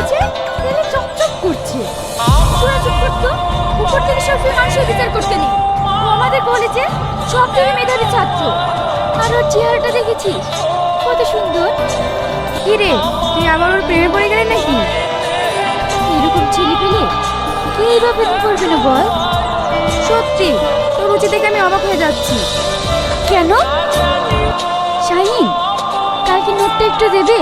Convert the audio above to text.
পড়েছে, তেলে চকচক করছে। তোরা চুপ করতো, উপর থেকে সবসময় মানুষের বিচার করতে নেই। ও আমাদের কলেজে সব থেকে মেধাবী ছাত্র। আর ওর চেহারাটা দেখেছিস কত সুন্দর। কি রে, তুই আবার ওর প্রেমে পড়ে গেলি নাকি? এরকম ছেলে পেলে কে এইভাবে করবে না বল? সত্যি তোর রুচি দেখে আমি অবাক হয়ে যাচ্ছি। কেন? শাহিন, কালকে নোটটা একটু দেবে?